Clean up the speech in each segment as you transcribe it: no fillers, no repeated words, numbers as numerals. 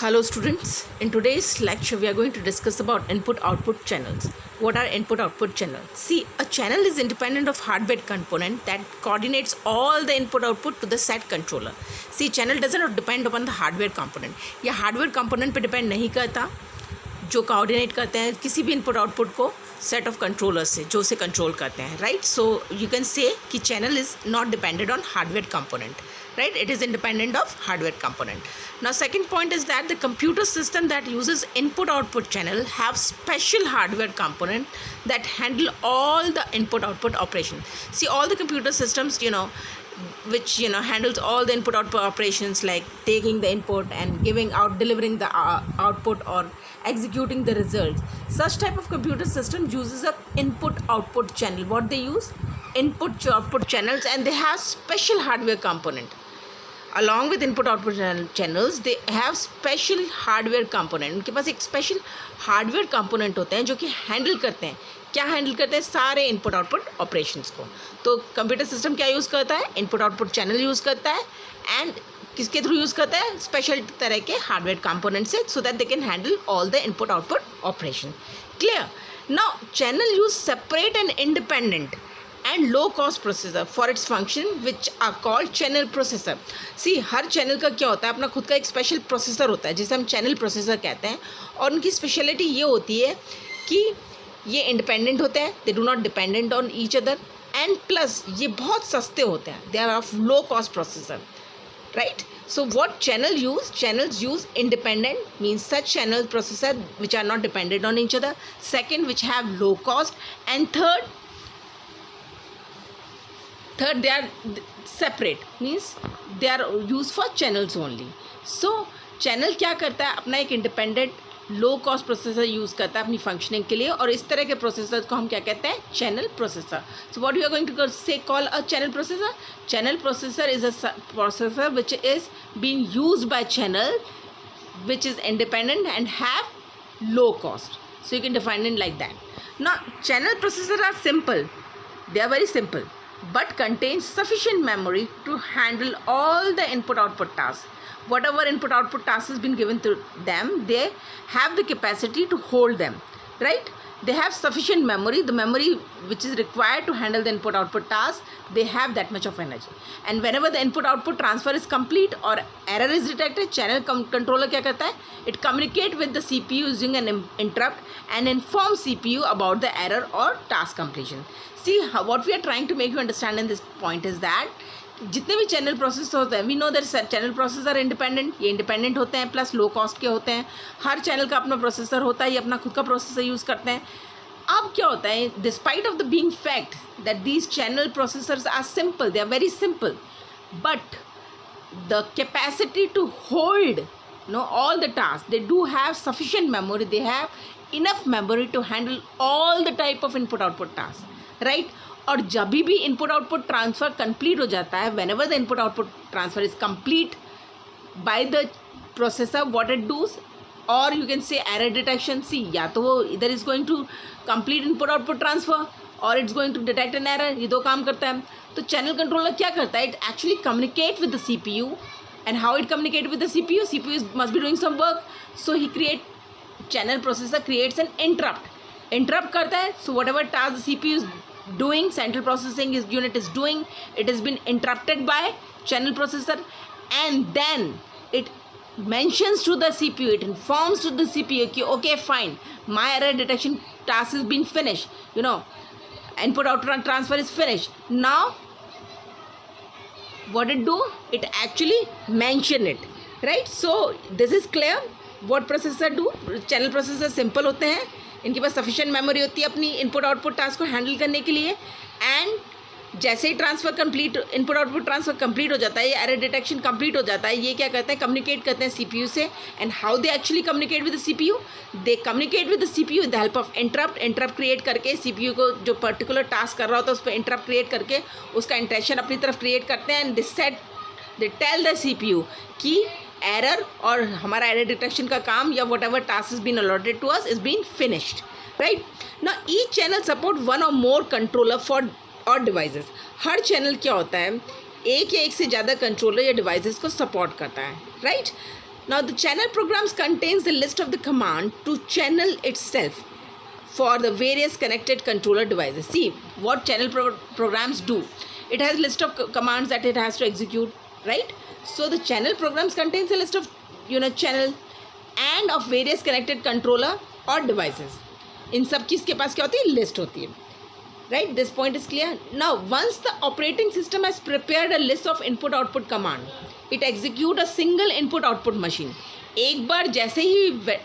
Hello students, in today's lecture we are going to discuss about input-output channels. What are input-output channels? See, a channel is independent of hardware component that coordinates all the input-output to the set controller. See, channel doesn't depend upon the hardware component. या hardware component पे depend नहीं करता जो coordinate करते हैं किसी भी input output को सेट ऑफ कंट्रोलर से जो उसे कंट्रोल करते हैं राइट. सो यू कैन से कि channel is not depended on hardware component, right? It is independent of hardware component. Now second point is that the computer system that uses input output channel have special hardware component that handle all the input output operation. See, all the computer systems which handles all the input output operations like taking the input and giving out, delivering the output or executing the results. Such type of computer system uses a input output channel. What they use? Input output channels, and they have special hardware component. Along with input output channels they have special hardware component. उनके पास एक special hardware component होते हैं जो कि handle करते हैं. क्या handle करते हैं? सारे इनपुट आउटपुट ऑपरेशंस को. तो कंप्यूटर सिस्टम क्या यूज़ करता है? इनपुट आउटपुट चैनल यूज़ करता है. एंड किसके थ्रू यूज़ करता है? स्पेशल तरह के हार्डवेयर कंपोनेंट से, so that they can handle all the input output operation. Clear? Now channel use separate and independent and low cost processor for its function which are called channel processor. See, her channel का क्या होता है? अपना खुद का एक special processor होता है जिसे हम चैनल प्रोसेसर कहते हैं. और उनकी स्पेशलिटी ये होती है कि ये इंडिपेंडेंट होते हैं, they do not dependent on each other, and plus ये बहुत सस्ते होते हैं. They are of low cost processor, right? So what channels use independent, means such channel processor which are not dependent on each other. Second, which have low cost, and third they are separate, means they are used for channels only. So channel क्या करता है? अपना एक independent लो cost processor use करता है अपनी functioning के लिए, और इस तरह के प्रोसेसर को हम क्या कहते हैं? Channel processor. So what you are going to say call a channel processor? Channel processor is a processor which is been used by channel which is independent and have low cost. So you can define it like that. Now channel processors are simple, they are very simple, but contain sufficient memory to handle all the input output tasks. Whatever input output task has been given to them, they have the capacity to hold them, right? They have sufficient memory, the memory which is required to handle the input output task, they have that much of energy. And whenever the input output transfer is complete or error is detected, channel controller क्या करता है? It communicate with the CPU using an interrupt and inform CPU about the error or task completion. See, what we are trying to make you understand in this point is that जितने भी channel processor होते हैं, we know that channel processor independent, ये independent होते हैं plus low cost के होते हैं. हर चैनल का अपना प्रोसेसर होता है, ये अपना खुद का प्रोसेसर यूज़ करते हैं. अब क्या होता है? Despite of the being fact that these channel processors are simple, they are very simple, but the capacity to hold all the tasks, they do have sufficient memory, they have enough memory to handle all the type of input output tasks, right? और जब भी input output transfer complete हो जाता है, whenever the input output transfer is complete by the processor, what it does, और you can say error detection. See, या तो वो इधर is going to complete input output transfer और it's going to detect an error. ये दो काम करता है. तो चैनल कंट्रोलर क्या करता है? It actually communicate with the CPU. And how it communicate with the CPU must be doing some work, so he create, channel processor creates an interrupt करता है. So whatever task the CPU is doing, central processing unit is doing, it has been interrupted by channel processor, and then it mentions to the CPU, it informs to the CPU कि okay fine, my error detection task has been finished, input output transfer is finished. Now what it do? It actually mention it, right? So this is clear. what processor do? channel processor simple होते हैं, इनके पास sufficient memory होती है अपनी input output task को handle करने के लिए. एंड जैसे ही transfer complete, input output transfer complete हो जाता है, ये एरर डिटेक्शन कंप्लीट हो जाता है, ये क्या करते हैं? कम्युनिकेट करते हैं CPU से. And how they actually communicate with the CPU? They communicate with the CPU with the help of interrupt create करके. CPU को जो पर्टिकुलर टास्क कर रहा होता है उस पर इंटरप्ट क्रिएट करके उसका इंटरेक्शन अपनी तरफ क्रिएट करते हैं. And they tell the CPU कि एरर और हमारा एरर डिटेक्शन का काम या whatever task is been allotted to us is been finished, right? Now each channel support one or more controller for or devices. हर channel क्या होता है? एक या एक से ज़्यादा कंट्रोलर या डिवाइसेस को सपोर्ट करता है, right? Now the channel programs contains the list of the command to channel itself for the various connected controller devices. See what channel programs do. It has list of commands that it has to execute, right? So the channel programs contains a list of channel and of various connected controller or devices. इन सब की इसके पास क्या होती है, list होती है, right? This point is clear. Now once the operating system has prepared a list of input output command, it execute a single input output machine. एक बार जैसे ही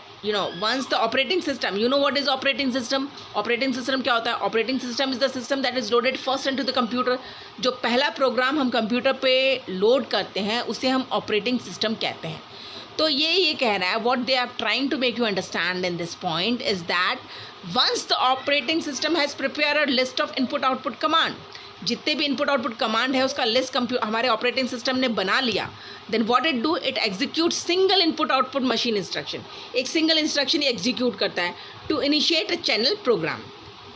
once the operating system, what is operating system? Operating system क्या होता है? Operating system is the system that is loaded first into the computer. जो पहला programme हम computer पे load करते हैं उसे हम ऑपरेटिंग सिस्टम कहते हैं. तो ये कह रहा है, what they are trying to make you understand in this point is that once the operating system has prepared a list of input output command, जितने भी इनपुट आउटपुट कमांड है उसका लिस्ट हमारे ऑपरेटिंग सिस्टम ने बना लिया, then what it do, it execute single input output machine instruction. एक single instruction ही एग्जीक्यूट करता है to initiate a channel program,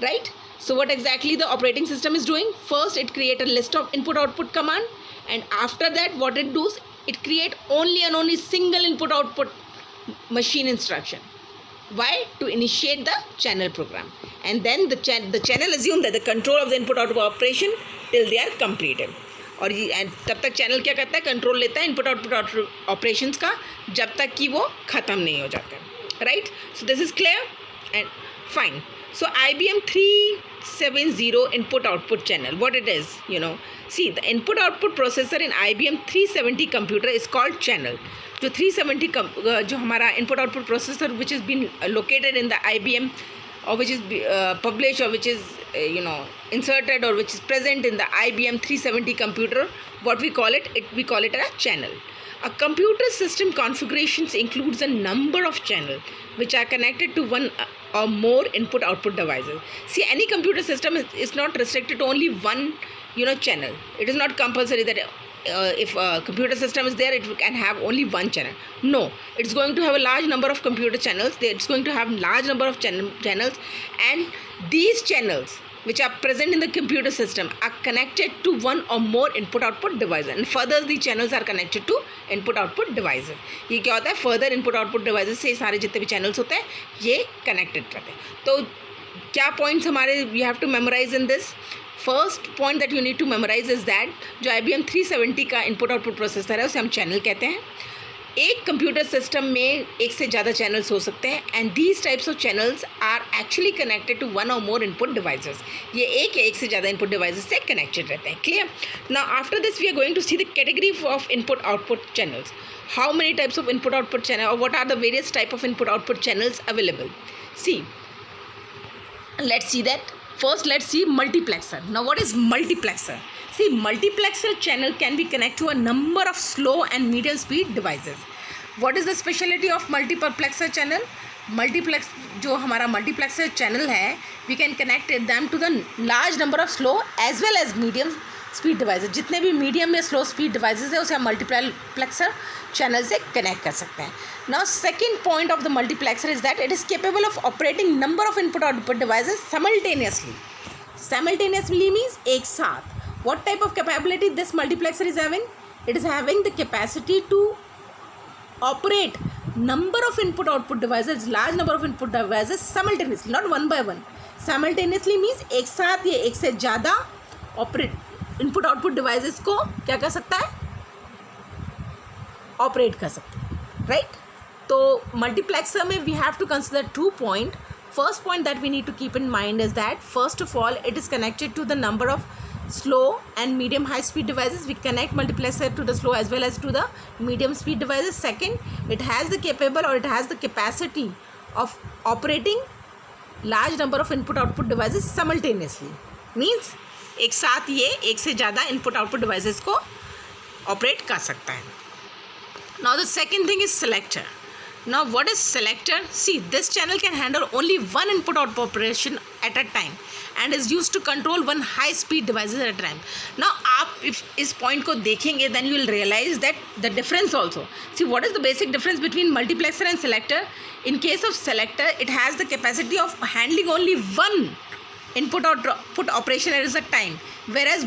right? So what exactly the operating system is doing? First it create a list of input output command, and after that what it does, it create only and only single input output machine instruction. Why? To initiate the channel program, and then the channel assume that the control of the input output operation till they are completed. और ये तब तक channel क्या करता है, control लेता है input output operations का जब तक कि वो ख़त्म नहीं हो जाता, right? So this is clear and fine. So IBM 370 input output channel, what it is, see the input output processor in IBM 370 computer is called channel. जो 370 जो हमारा input output processor which has been located in the IBM or which is published or which is inserted or which is present in the IBM 370 computer, what we call it, we call it a channel. A computer system configurations includes a number of channels which are connected to one or more input output devices. See, any computer system is not restricted to only one channel. It is not compulsory that if a computer system is there, it can have only one channel. No, it's going to have a large number of computer channels. It's going to have large number of channels, and these channels which are present in the computer system are connected to one or more input output devices, and further the channels are connected to input output devices. ये क्या होता है, further input output devices से सारे जितने भी channels होते हैं ये connected रहते हैं. तो क्या points हमारे you have to memorize in this? First point that you need to memorize is that जो IBM 370 का input output processor है उसे हम channel कहते हैं. एक कंप्यूटर सिस्टम में एक से ज़्यादा चैनल्स हो सकते हैं, and these types of channels are actually connected to one or more input devices. ये एक से ज़्यादा इनपुट डिवाइसेस से कनेक्टेड रहते हैं. Clear? Now after this we are going to see the category of input output channels. How many types of input output channel और what are the various type of input output channels available. See, let's see that. First, let's see multiplexer. Now, what is multiplexer? See, multiplexer channel can be connected to a number of slow and medium speed devices. What is the speciality of multiplexer channel? Multiplex जो हमारा multiplexer channel है, we can connect them to the large number of slow as well as medium speed devices. जितने भी medium या slow speed devices है उसे हम multiplexer channel से connect कर सकते हैं. Now, second point of the multiplexer is that it is capable of operating number of input output devices simultaneously. Simultaneously means एक साथ. What type of capability this multiplexer is having? It is having the capacity to operate number of input output devices, large number of input devices simultaneously, not one by one. Simultaneously means एक साथ या एक से ज़्यादा operate input output devices को क्या कर सकता है, ऑपरेट कर सकता है, राइट? तो मल्टीप्लेक्सर में we have to consider 2 point. First point that we need to keep in mind is that first of all it is connected to the number of slow and medium high speed devices. We connect multiplexer to the slow as well as to the medium speed devices. Second, it has the capable or it has the capacity of operating large number of input output devices simultaneously. Means एक साथ ये एक से ज़्यादा input output devices को operate कर सकता है. Now the second thing is selector. Now what is selector? See, this channel can handle only one input output operation at a time and is used to control one high speed devices at a time. Now आप if इस point को देखेंगे then you will realize that the difference also. See, what is the basic difference between multiplexer and selector? In case of selector, it has the capacity of handling only one input output operation at a time, whereas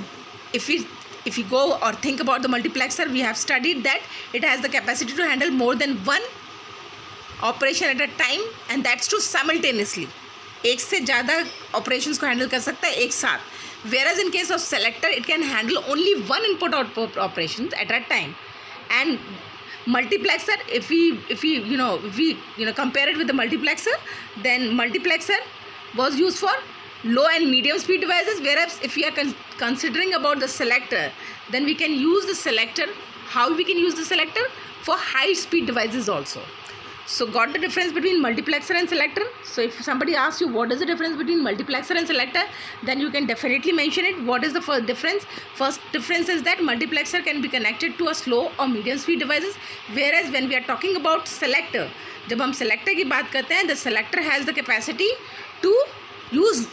if we if you go or think about the multiplexer, we have studied that it has the capacity to handle more than one operation at a time, and that's true simultaneously. एक से ज़्यादा operations को handle कर सकता है एक साथ. Whereas in case of selector, it can handle only one input output operations at a time. And multiplexer, if we compare it with the multiplexer, then multiplexer was used for low and medium speed devices, whereas if we are considering about the selector, then we can use the selector. How we can use the selector? For high speed devices also. So got the difference between multiplexer and selector? So if somebody asks you what is the difference between multiplexer and selector, then you can definitely mention it. What is the first difference? First difference is that multiplexer can be connected to a slow or medium speed devices, whereas when we are talking about selector, जब हम selector की बात करते हैं, the selector has the capacity to use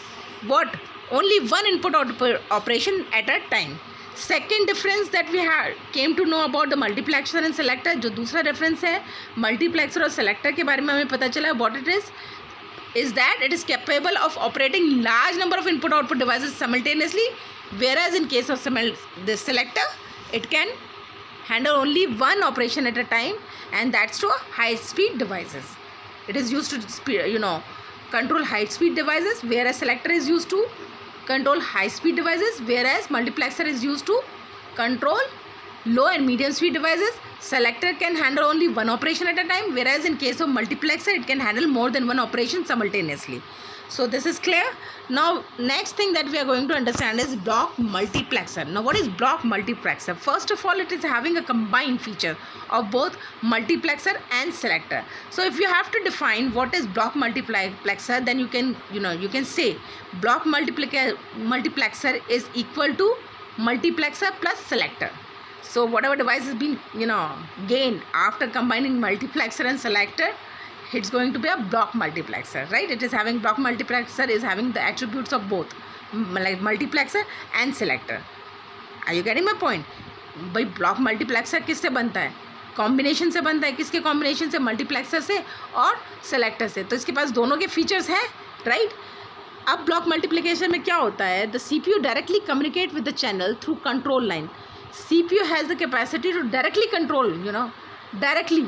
what? Only one input output operation at a time. Second difference that we came to know about the multiplexer and selector, जो दूसरा difference है multiplexer और selector के बारे में हमें पता चला what it is that it is capable of operating large number of input output devices simultaneously, whereas in case of the selector, it can handle only one operation at a time, and that's to high speed devices. It is used to control high speed devices, whereas selector is used to control high speed devices, whereas multiplexer is used to control low and medium speed devices. Selector can handle only one operation at a time, whereas in case of multiplexer, it can handle more than one operation simultaneously. So this is clear. Now next thing that we are going to understand is block multiplexer. Now what is block multiplexer? First of all, it is having a combined feature of both multiplexer and selector. So if you have to define what is block multiplexer, then you can say block multiplexer is equal to multiplexer plus selector. So whatever device has been gained after combining multiplexer and selector, it's going to be a block multiplexer, right? It is having block multiplexer is having the attributes of both like multiplexer and selector. Are you getting my point? भाई block multiplexer किससे बनता है? Combination से बनता है. किसके combination से? Multiplexer से और सेलेक्टर से. तो इसके पास दोनों के फीचर्स हैं, राइट? अब ब्लॉक मल्टीप्लिकेशन में क्या होता है? The CPU directly communicate with the channel through control line. CPU has the capacity to directly control, directly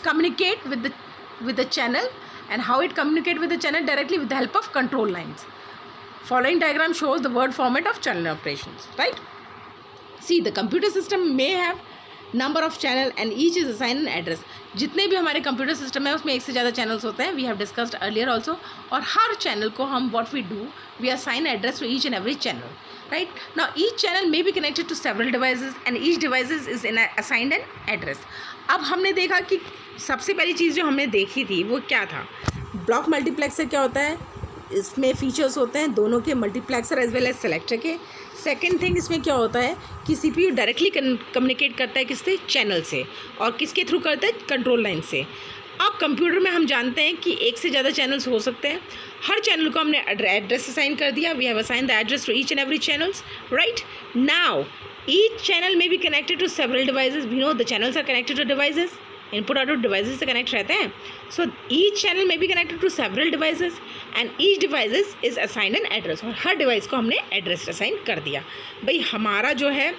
communicate with the channel. And how it communicate with the channel? Directly with the help of control lines. Following diagram shows the word format of channel operations, right? See, the computer system may have number of channel and each is assigned an address. जितने भी हमारे computer system है उसमें एक से ज़्यादा channels होते हैं. We have discussed earlier also. और हर चैनल को हम what we do, we assign address to each and every channel, right? Now each channel may be connected to several devices and each devices is assigned an address. अब हमने देखा कि सबसे पहली चीज़ जो हमने देखी थी वो क्या था? ब्लॉक मल्टीप्लेक्सर क्या होता है? इसमें फीचर्स होते हैं दोनों के, multiplexer as well as selector के. सेकेंड थिंग इसमें क्या होता है कि CPU डायरेक्टली कम्युनिकेट करता है किससे? चैनल से. और किसके थ्रू करता है? कंट्रोल लाइन से. अब कंप्यूटर में हम जानते हैं कि एक से ज़्यादा चैनल्स हो सकते हैं. हर चैनल को हमने एड्रेस असाइन कर दिया. We have assign the address to each and every channels, right? Now each channel may be connected to several devices. We know the channels are connected to devices. Input output devices से connect रहते हैं. So each channel may be connected to several devices and each devices is assign an address. और हर device को हमने address assign कर दिया. भाई हमारा जो है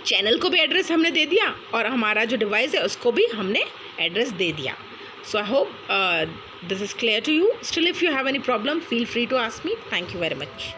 चैनल को भी एड्रेस हमने दे दिया और हमारा जो डिवाइस है उसको भी हमने एड्रेस दे दिया. So I hope this is clear to you. Still, if you have any problem, feel free to ask me. Thank you very much.